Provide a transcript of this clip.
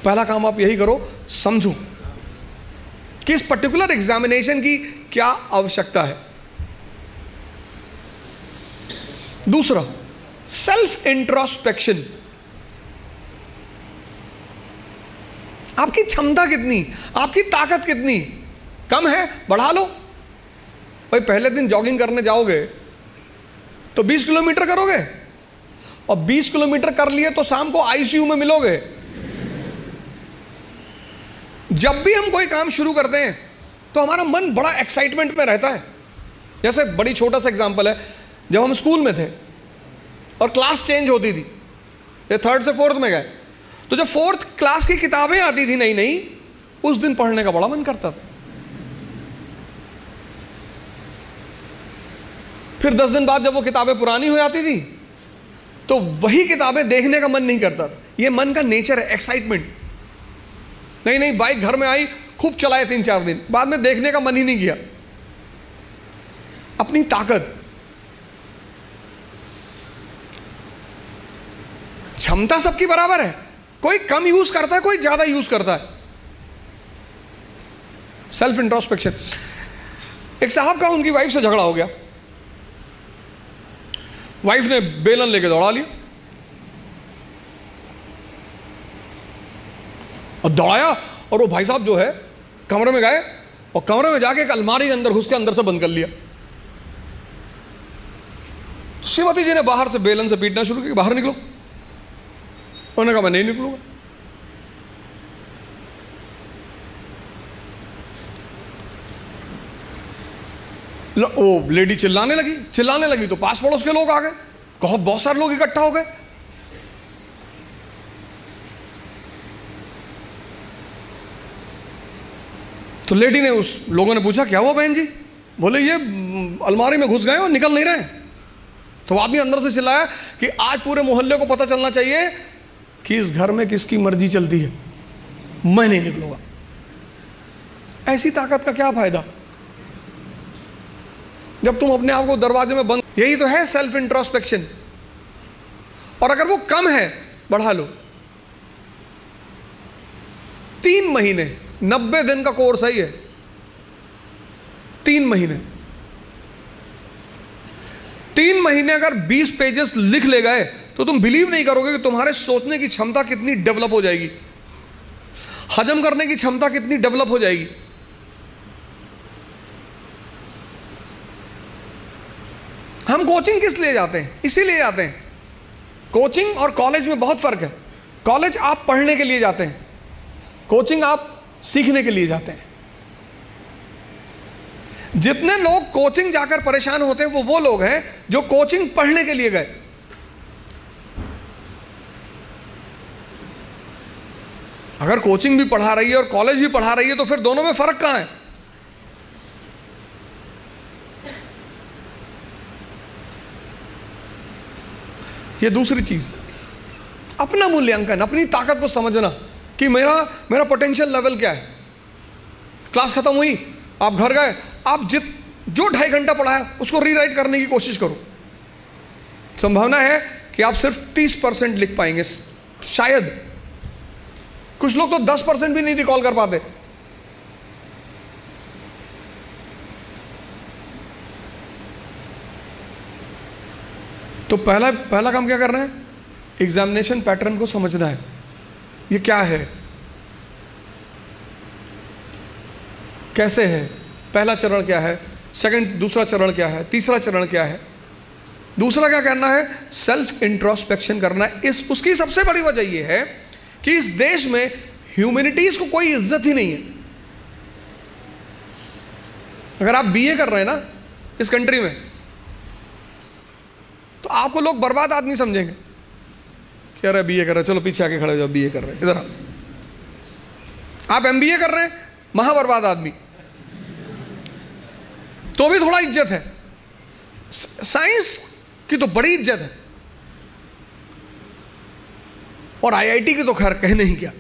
पहला काम आप यही करो, समझो कि इस पर्टिकुलर एग्जामिनेशन की क्या आवश्यकता है। दूसरा, सेल्फ इंट्रोस्पेक्शन। आपकी क्षमता कितनी, आपकी ताकत कितनी, कम है बढ़ा लो। भाई पहले दिन जॉगिंग करने जाओगे तो 20 किलोमीटर करोगे, और 20 किलोमीटर कर लिए तो शाम को आईसीयू में मिलोगे। जब भी हम कोई काम शुरू करते हैं तो हमारा मन बड़ा एक्साइटमेंट में रहता है। जैसे बड़ी छोटा सा एग्जांपल है, जब हम स्कूल में थे और क्लास चेंज होती थी, ये 3rd से 4th में गए, तो जब 4th क्लास की किताबें आती थी नई नई, उस दिन पढ़ने का बड़ा मन करता था। फिर 10 दिन बाद जब वो किताबें पुरानी हो जाती थी तो वही किताबें देखने का मन नहीं करता था। ये मन का नेचर है, एक्साइटमेंट। नई बाइक घर में आई, खूब चलाए 3-4 दिन, बाद में देखने का मन ही नहीं किया। अपनी ताकत, क्षमता सबकी बराबर है, कोई कम यूज करता है, कोई ज्यादा यूज करता है। Self introspection. एक साहब का उनकी वाइफ से झगड़ा हो गया, वाइफ ने बेलन लेके दौड़ा लिया और दौड़ाया, और वो भाई साहब जो है कमरे में गए और कमरे में जाके एक अलमारी के अंदर घुस के अंदर से बंद कर लिया। तो श्रीमती जी ने बाहर से बेलन से पीटना शुरू किया, बाहर निकलो। उन्होंने कहा मैं नहीं निकलूंगा। वो लेडी चिल्लाने लगी तो पास पड़ोस के लोग आ गए, कहो बहुत सारे लोग इकट्ठा हो गए। तो लेडी ने, उस लोगों ने पूछा क्या हुआ बहन जी? बोले ये अलमारी में घुस गए और निकल नहीं रहे। तो आदमी अंदर से चिल्लाया कि आज पूरे मोहल्ले को पता चलना चाहिए कि इस घर में किसकी मर्जी चलती है, मैं नहीं निकलूंगा। ऐसी ताकत का क्या फायदा जब तुम अपने आप को दरवाजे में बंद। यही तो है सेल्फ इंट्रोस्पेक्शन। और अगर वो कम है बढ़ा लो। 3 महीने 90 दिन का कोर्स है ये, 3 महीने 3 महीने अगर 20 पेजेस लिख ले गए तो तुम बिलीव नहीं करोगे कि तुम्हारे सोचने की क्षमता कितनी डेवलप हो जाएगी, हजम करने की क्षमता कितनी डेवलप हो जाएगी। हम कोचिंग किस लिए जाते हैं? इसीलिए जाते हैं। कोचिंग और कॉलेज में बहुत फर्क है। कॉलेज आप पढ़ने के लिए जाते हैं, कोचिंग आप सीखने के लिए जाते हैं। जितने लोग कोचिंग जाकर परेशान होते हैं वो लोग हैं जो कोचिंग पढ़ने के लिए गए। अगर कोचिंग भी पढ़ा रही है और कॉलेज भी पढ़ा रही है तो फिर दोनों में फर्क कहां है? ये दूसरी चीज, अपना मूल्यांकन, अपनी ताकत को समझना कि मेरा पोटेंशियल लेवल क्या है। क्लास खत्म हुई, आप घर गए, आप जो 2.5 घंटा पढ़ाया उसको रीराइट करने की कोशिश करो। संभावना है कि आप सिर्फ 30% लिख पाएंगे, शायद। कुछ लोग तो 10% भी नहीं रिकॉल कर पाते। तो पहला काम क्या करना है? एग्जामिनेशन पैटर्न को समझना है, ये क्या है, कैसे है, पहला चरण क्या है, दूसरा चरण क्या है, तीसरा चरण क्या है। दूसरा क्या करना है? सेल्फ इंट्रोस्पेक्शन करना है। उसकी सबसे बड़ी वजह यह है कि इस देश में ह्यूमैनिटीज को कोई इज्जत ही नहीं है। अगर आप बीए कर रहे हैं ना इस कंट्री में, तो आपको लोग बर्बाद आदमी समझेंगे। कह रहे बीए कर रहे, चलो पीछे आके खड़े हो जाओ, बीए कर रहे हैं, इधर आप एमबीए कर रहे हैं, महाबर्बाद आदमी। तो भी थोड़ा इज्जत है। साइंस की तो बड़ी इज्जत है, और आईआईटी की तो खैर कहने ही क्या।